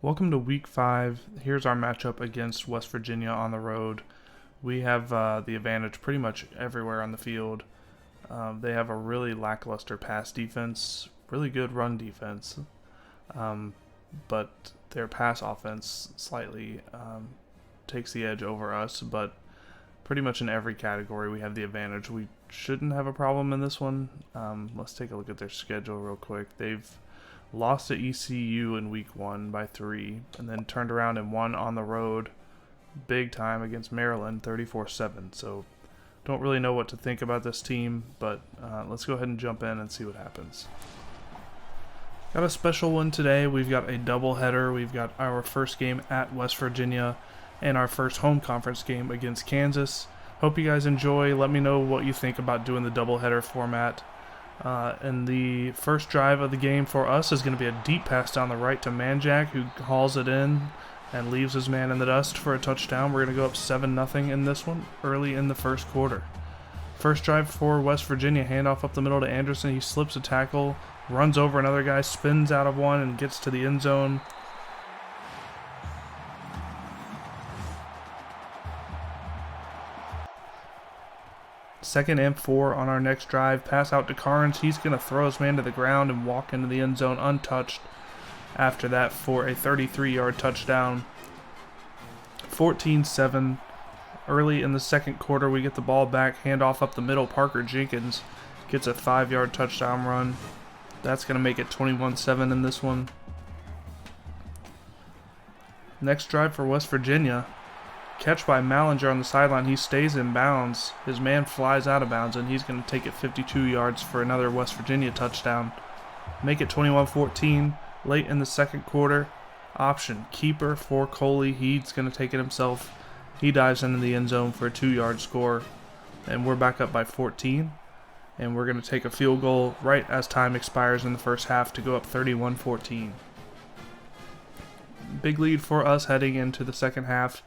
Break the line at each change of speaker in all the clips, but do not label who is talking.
Welcome to Week 5. Here's our matchup against West Virginia on the road. We have the advantage pretty much everywhere on the field. They have a really lackluster pass defense, really good run defense, but their pass offense slightly takes the edge over us, but pretty much in every category we have the advantage. We shouldn't have a problem in this one. Let's take a look at their schedule real quick. They've lost to ECU in week 1 by 3, and then turned around and won on the road big time against Maryland 34-7. So don't really know what to think about this team, but let's go ahead and jump in and see what happens. Got a special one today. We've got a doubleheader. We've got our first game at West Virginia and our first home conference game against Kansas. Hope you guys enjoy. Let me know what you think about doing the doubleheader format. And the first drive of the game for us is going to be a deep pass down the right to Manjack, who hauls it in and leaves his man in the dust for a touchdown. We're going to go up 7-0 in this one early in the first quarter. First drive for West Virginia, handoff up the middle to Anderson. He slips a tackle, runs over another guy, spins out of one, and gets to the end zone. Second and 4 on our next drive. Pass out to Carnes. He's going to throw his man to the ground and walk into the end zone untouched after that for a 33-yard touchdown. 14-7. Early in the second quarter, we get the ball back. Handoff up the middle. Parker Jenkins gets a 5-yard touchdown run. That's going to make it 21-7 in this one. Next drive for West Virginia. Catch by Mallinger on the sideline. He stays in bounds. His man flies out of bounds, and he's going to take it 52 yards for another West Virginia touchdown. Make it 21-14. Late in the second quarter, option keeper for Coley. He's going to take it himself. He dives into the end zone for a 2-yard score, and we're back up by 14. And we're going to take a field goal right as time expires in the first half to go up 31-14. Big lead for us heading into the second half.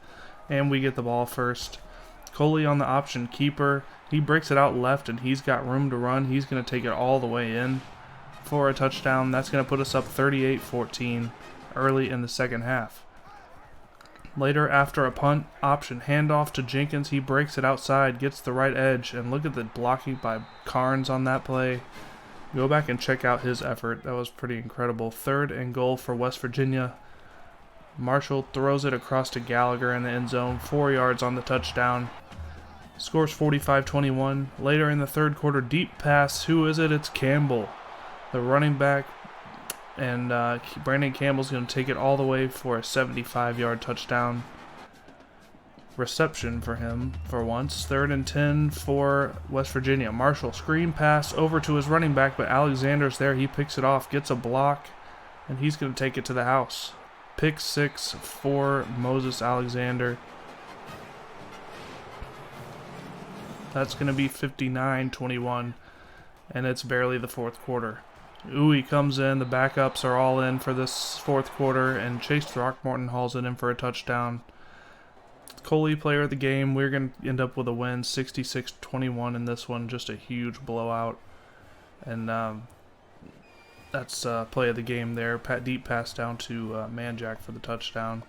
And we get the ball first. Coley on the option keeper. He breaks it out left, and he's got room to run. He's going to take it all the way in for a touchdown. That's going to put us up 38-14 early in the second half. Later, after a punt, option handoff to Jenkins. He breaks it outside, gets the right edge, and look at the blocking by Carnes on that play. Go back and check out his effort. That was pretty incredible. Third and goal for West Virginia. Marshall throws it across to Gallagher in the end zone, 4 yards on the touchdown. Scores 45-21. Later in the third quarter, deep pass. Who is it? It's Campbell, the running back. And Brandon Campbell's going to take it all the way for a 75-yard touchdown reception for him for once. 3rd and 10 for West Virginia. Marshall, screen pass over to his running back, but Alexander's there. He picks it off, gets a block, and he's going to take it to the house. Pick 6 for Moses Alexander. That's going to be 59-21, and it's barely the fourth quarter. Uwe comes in. The backups are all in for this fourth quarter, and Chase Throckmorton hauls it in for a touchdown. Coley, player of the game. We're going to end up with a win, 66-21 in this one. Just a huge blowout. And that's play of the game there. Deep pass down to Manjack for the touchdown.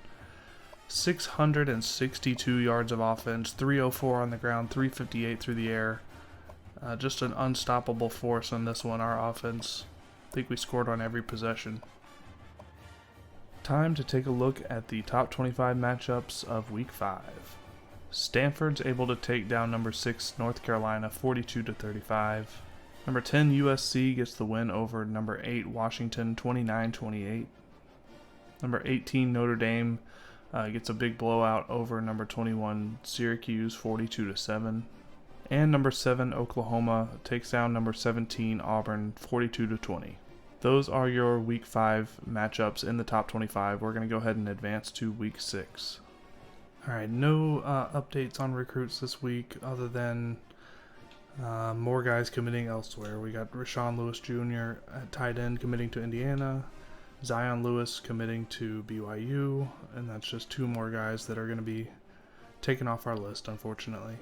662 yards of offense, 304 on the ground, 358 through the air. Just an unstoppable force on this one, our offense. I think we scored on every possession. Time to take a look at the top 25 matchups of Week 5. Stanford's able to take down number 6 North Carolina 42-35. Number 10 USC gets the win over number 8 Washington 29-28. Number 18 Notre Dame gets a big blowout over number 21 Syracuse 42-7. And number 7 Oklahoma takes down number 17 Auburn 42-20. Those are your Week 5 matchups in the top 25. We're going to go ahead and advance to Week 6. Alright, no updates on recruits this week other than more guys committing elsewhere. We got Rashawn Lewis Jr. at tight end committing to Indiana, Zion Lewis committing to BYU, and that's just 2 more guys that are going to be taken off our list, unfortunately.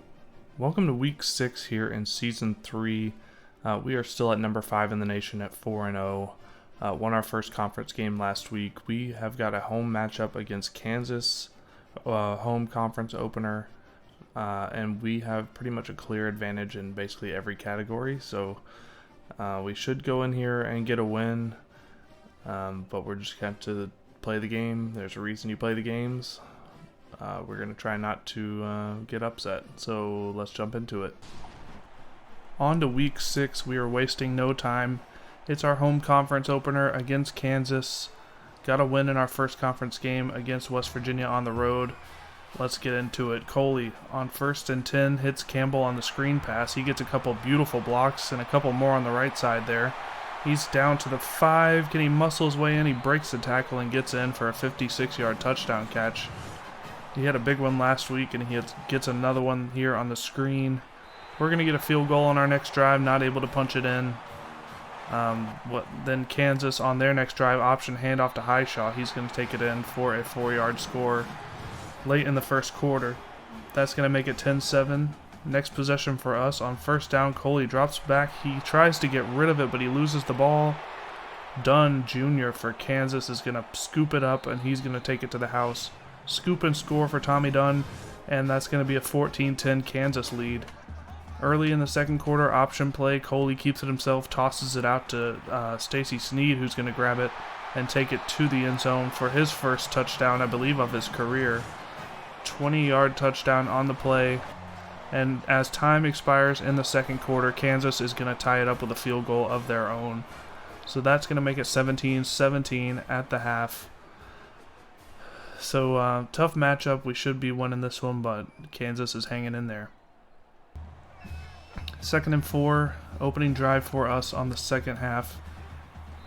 Welcome to Week 6 here in Season 3. We are still at number 5 in the nation at 4-0. Won our first conference game last week. We have got a home matchup against Kansas, home conference opener, and we have pretty much a clear advantage in basically every category. So we should go in here and get a win, but we're just going to play the game. There's a reason you play the games. We're going to try not to get upset, so let's jump into it. On to week 6, we are wasting no time. It's our home conference opener against Kansas. Got a win in our first conference game against West Virginia on the road. Let's get into it. Coley on 1st and 10 hits Campbell on the screen pass. He gets a couple beautiful blocks and a couple more on the right side there. He's down to the 5. Can he muscle his way in? He breaks the tackle and gets in for a 56-yard touchdown catch. He had a big one last week, and he gets another one here on the screen. We're going to get a field goal on our next drive, not able to punch it in. Then Kansas on their next drive, option handoff to Highshaw. He's going to take it in for a 4-yard score late in the first quarter. That's going to make it 10-7. Next possession for us on 1st down. Coley drops back. He tries to get rid of it, but he loses the ball. Dunn Jr. for Kansas is going to scoop it up, and he's going to take it to the house. Scoop and score for Tommy Dunn, and that's going to be a 14-10 Kansas lead. Early in the second quarter, option play, Coley keeps it himself, tosses it out to Stacy Sneed, who's going to grab it and take it to the end zone for his first touchdown, I believe, of his career. 20-yard touchdown on the play, and as time expires in the second quarter, Kansas is going to tie it up with a field goal of their own. So that's going to make it 17-17 at the half. So tough matchup. We should be winning this one, but Kansas is hanging in there. 2nd and 4, opening drive for us on the second half.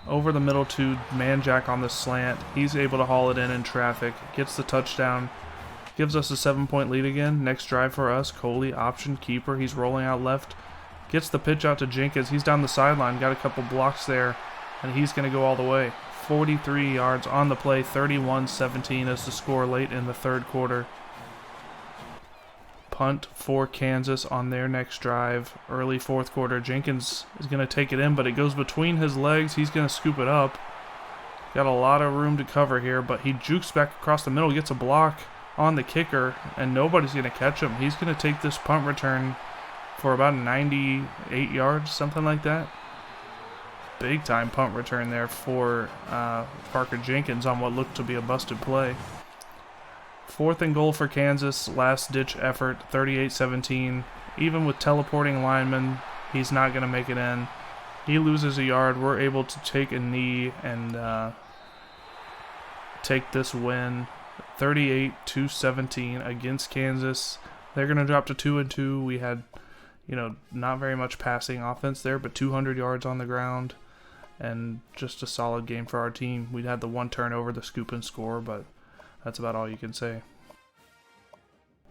Over the middle to Manjack on the slant. He's able to haul it in traffic. Gets the touchdown. Gives us a 7-point lead again. Next drive for us, Coley, option keeper. He's rolling out left. Gets the pitch out to Jenkins. He's down the sideline. Got a couple blocks there, and he's going to go all the way. 43 yards on the play. 31-17 is the score late in the third quarter. Punt for Kansas on their next drive. Early fourth quarter. Jenkins is going to take it in, but it goes between his legs. He's going to scoop it up. Got a lot of room to cover here, but he jukes back across the middle, gets a block on the kicker, and nobody's going to catch him. He's going to take this punt return for about 98 yards, something like that. Big time punt return there for Parker Jenkins on what looked to be a busted play. 4th and goal for Kansas, last-ditch effort, 38-17. Even with teleporting linemen, he's not going to make it in. He loses a yard. We're able to take a knee and take this win, 38-17 against Kansas. They're going to drop to 2-2. We had, not very much passing offense there, but 200 yards on the ground, and just a solid game for our team. We had the one turnover, the scoop and score, but that's about all you can say.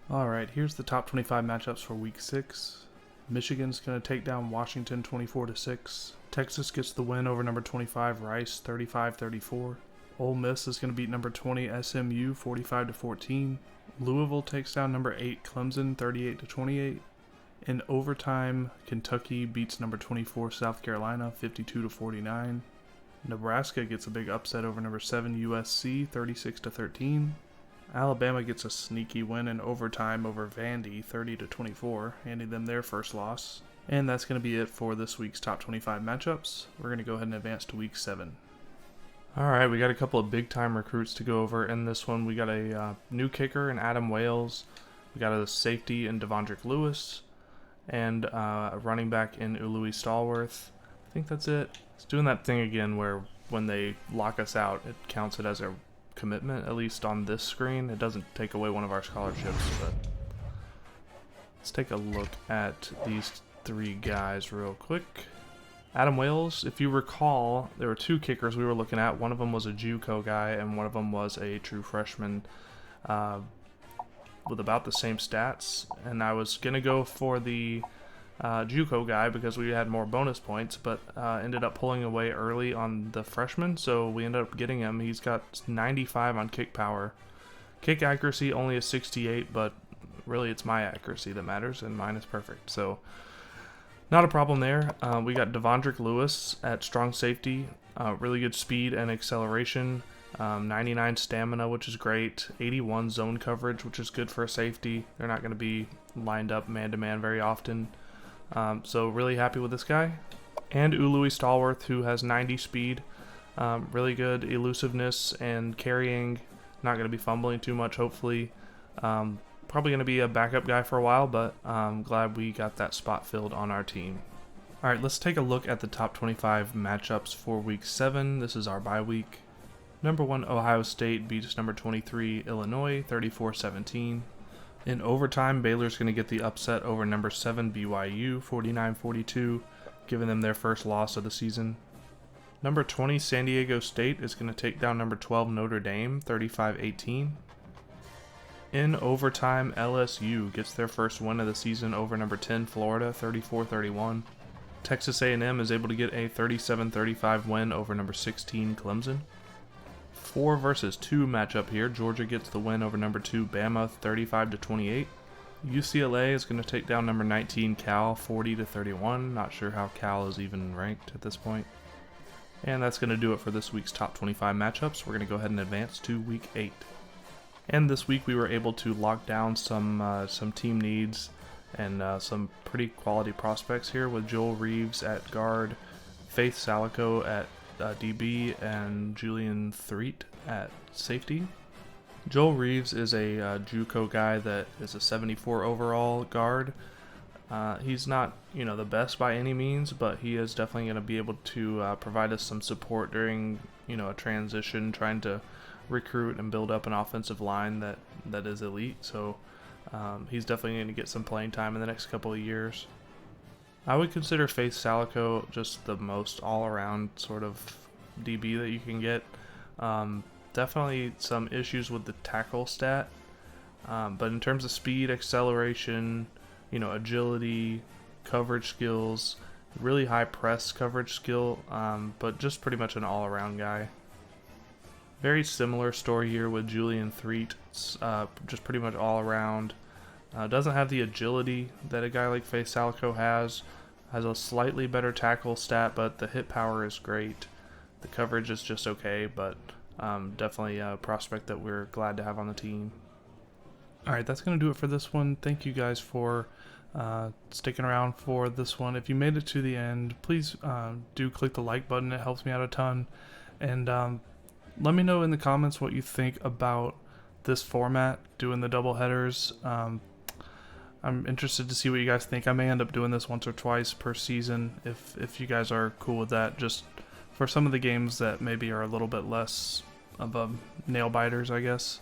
Alright, here's the top 25 matchups for week 6. Michigan's going to take down Washington 24-6. Texas gets the win over number 25 Rice 35-34. Ole Miss is going to beat number 20 SMU 45-14. Louisville takes down number 8 Clemson 38-28. In overtime, Kentucky beats number 24 South Carolina 52-49. Nebraska gets a big upset over number 7 USC 36-13. Alabama gets a sneaky win in overtime over Vandy 30-24, handing them their first loss. And that's going to be it for this week's top 25 matchups. We're going to go ahead and advance to week 7. Alright, we got a couple of big time recruits to go over in this one. We got a new kicker in Adam Wales. We got a safety in Devondrick Lewis. And a running back in Louis Stallworth. I think that's it. It's doing that thing again where when they lock us out, it counts it as a commitment, at least on this screen. It doesn't take away one of our scholarships, but let's take a look at these 3 guys real quick. Adam Wales, if you recall, there were 2 kickers we were looking at. One of them was a JUCO guy, and one of them was a true freshman with about the same stats. And I was going to go for the JUCO guy because we had more bonus points, but ended up pulling away early on the freshman, so we ended up getting him. He's got 95 on kick power. Kick accuracy only a 68, but really it's my accuracy that matters, and mine is perfect. So not a problem there. We got Devondrick Lewis at strong safety. Really good speed and acceleration. 99 stamina, which is great. 81 zone coverage, which is good for a safety. They're not going to be lined up man-to-man very often. So really happy with this guy. And Ului Stallworth, who has 90 speed. Really good elusiveness and carrying. Not going to be fumbling too much, hopefully. Probably going to be a backup guy for a while, but I'm glad we got that spot filled on our team. Alright, let's take a look at the top 25 matchups for week 7. This is our bye week. Number 1, Ohio State beats number 23, Illinois, 34-17. In overtime, Baylor's going to get the upset over number 7, BYU, 49-42, giving them their first loss of the season. Number 20, San Diego State is going to take down number 12, Notre Dame, 35-18. In overtime, LSU gets their first win of the season over number 10, Florida, 34-31. Texas A&M is able to get a 37-35 win over number 16, Clemson. 4 versus 2 matchup here. Georgia gets the win over number 2, Bama, 35-28. UCLA is going to take down number 19, Cal, 40-31. Not sure how Cal is even ranked at this point. And that's going to do it for this week's top 25 matchups. We're going to go ahead and advance to week 8. And this week we were able to lock down some team needs and some pretty quality prospects here with Joel Reeves at guard, Faith Salico at DB, and Julian Threet at safety. Joel Reeves is a JUCO guy that is a 74 overall guard. He's not, the best by any means, but he is definitely going to be able to provide us some support during, a transition, trying to recruit and build up an offensive line that is elite. So he's definitely going to get some playing time in the next couple of years. I would consider Faith Salico just the most all-around sort of DB that you can get. Definitely some issues with the tackle stat, but in terms of speed, acceleration, agility, coverage skills, really high press coverage skill, but just pretty much an all-around guy. Very similar story here with Julian Threet, just pretty much all around. Doesn't have the agility that a guy like Faith Salico has a slightly better tackle stat, but the hit power is great. The coverage is just okay, but definitely a prospect that we're glad to have on the team. Alright, that's going to do it for this one. Thank you guys for sticking around for this one. If you made it to the end, please do click the like button. It helps me out a ton. And let me know in the comments what you think about this format, doing the double headers. I'm interested to see what you guys think. I may end up doing this once or twice per season if you guys are cool with that, just for some of the games that maybe are a little bit less of a nail biters, I guess.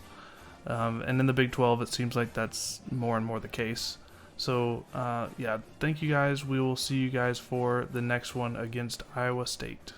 And in the Big 12, it seems like that's more and more the case. So, yeah, thank you guys. We will see you guys for the next one against Iowa State.